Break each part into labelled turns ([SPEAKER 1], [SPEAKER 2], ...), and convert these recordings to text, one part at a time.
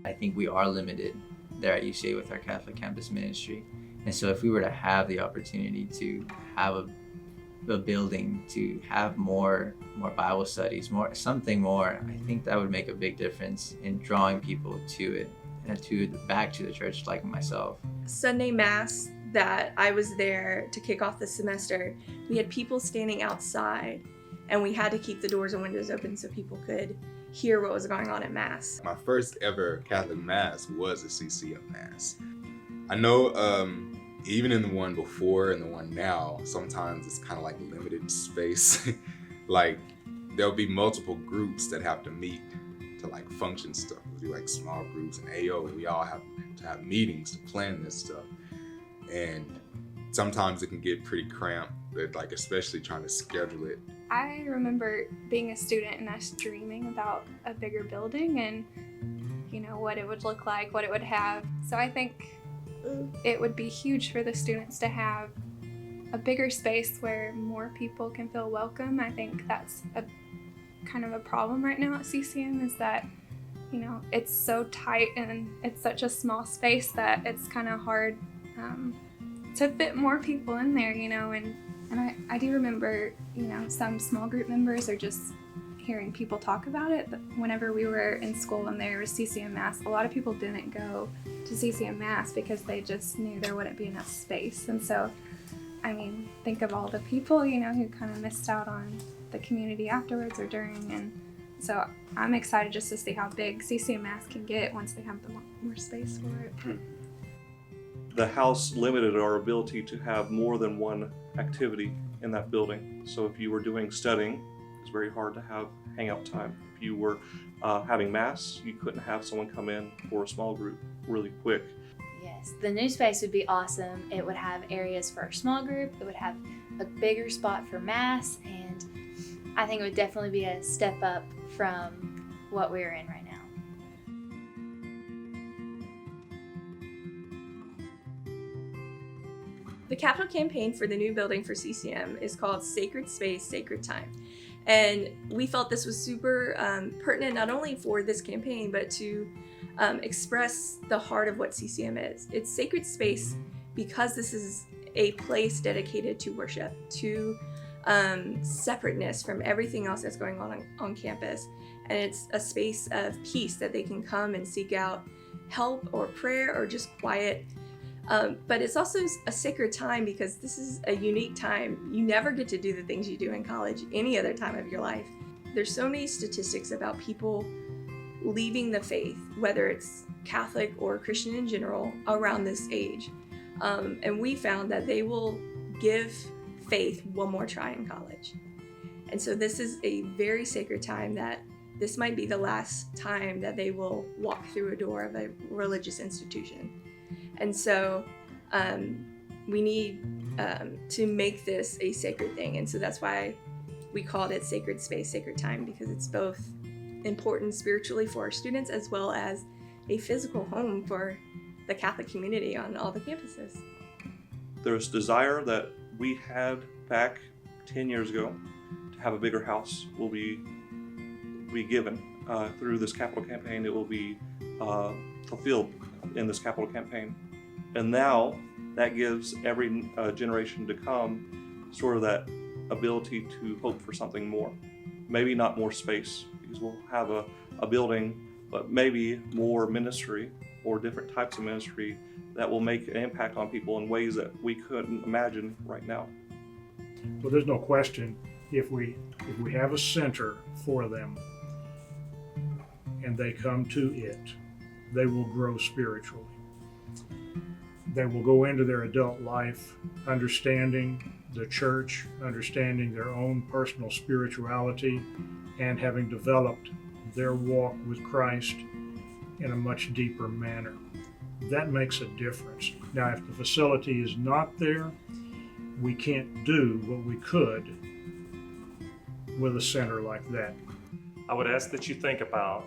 [SPEAKER 1] I think we are limited there at UCA with our Catholic campus ministry. And so if we were to have the opportunity to have a building, to have more Bible studies, something more, I think that would make a big difference in drawing people to it and back to the church like myself.
[SPEAKER 2] Sunday Mass that I was there to kick off the semester, we had people standing outside and we had to keep the doors and windows open so people could hear what was going on at Mass.
[SPEAKER 3] My first ever Catholic Mass was a CCM Mass. I know even in the one before and the one now, sometimes it's kind of like limited space. Like there'll be multiple groups that have to meet to like function stuff. We'll do like small groups and AO, and we all have to have meetings to plan this stuff. And sometimes it can get pretty cramped, like especially trying to schedule it.
[SPEAKER 4] I remember being a student and us dreaming about a bigger building and, you know, what it would look like, what it would have. So I think it would be huge for the students to have a bigger space where more people can feel welcome. I think that's a kind of a problem right now at CCM, is that, you know, it's so tight and it's such a small space that it's kind of hard to fit more people in there, you know. And I do remember, you know, some small group members are just hearing people talk about it. But whenever we were in school and there was CCM Mass, a lot of people didn't go to CCM Mass because they just knew there wouldn't be enough space. And so, I mean, think of all the people, you know, who kind of missed out on the community afterwards or during. And so I'm excited just to see how big CCM Mass can get once they have the more space for it.
[SPEAKER 5] The house limited our ability to have more than one activity in that building. So if you were doing studying, it's very hard to have hangout time. If you were having Mass, you couldn't have someone come in for a small group really quick.
[SPEAKER 6] Yes, the new space would be awesome. It would have areas for our small group, it would have a bigger spot for Mass, and I think it would definitely be a step up from what we're in right now.
[SPEAKER 2] The capital campaign for the new building for CCM is called Sacred Space, Sacred Time. And we felt this was super pertinent not only for this campaign, but to express the heart of what CCM is. It's sacred space because this is a place dedicated to worship, to separateness from everything else that's going on campus. And it's a space of peace that they can come and seek out help or prayer or just quiet. But it's also a sacred time because this is a unique time. You never get to do the things you do in college any other time of your life. There's so many statistics about people leaving the faith, whether it's Catholic or Christian in general, around this age. And we found that they will give faith one more try in college. And so this is a very sacred time that this might be the last time that they will walk through a door of a religious institution. And so we need to make this a sacred thing. And so that's why we called it Sacred Space, Sacred Time, because it's both important spiritually for our students as well as a physical home for the Catholic community on all the campuses.
[SPEAKER 5] There's desire that we had back 10 years ago to have a bigger house will be given through this capital campaign. It will be fulfilled in this capital campaign. And now that gives every generation to come sort of that ability to hope for something more. Maybe not more space, because we'll have a building, but maybe more ministry or different types of ministry that will make an impact on people in ways that we couldn't imagine right now.
[SPEAKER 7] Well, there's no question, if we have a center for them and they come to it, they will grow spiritually. They will go into their adult life understanding the church, understanding their own personal spirituality, and having developed their walk with Christ in a much deeper manner. That makes a difference. Now, if the facility is not there, we can't do what we could with a center like that.
[SPEAKER 8] I would ask that you think about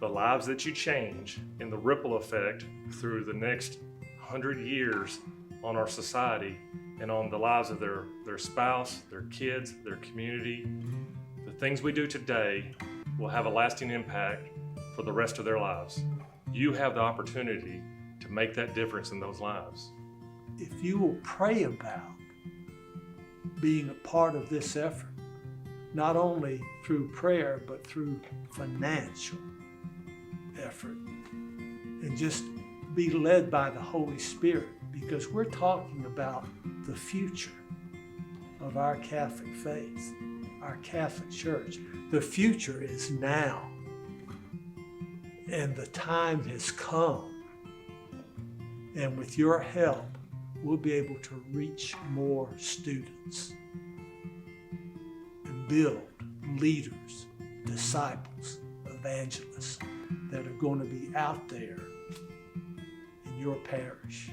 [SPEAKER 8] the lives that you change and the ripple effect through the next 100 years on our society and on the lives of their spouse, their kids, their community. The things we do today will have a lasting impact for the rest of their lives. you have the opportunity to make that difference in those lives.
[SPEAKER 9] If you will pray about being a part of this effort, not only through prayer, but through financial effort, and just be led by the Holy Spirit, because we're talking about the future of our Catholic faith, our Catholic Church. The future is now, and the time has come. And with your help, we'll be able to reach more students and build leaders, disciples, evangelists that are going to be out there in your parish.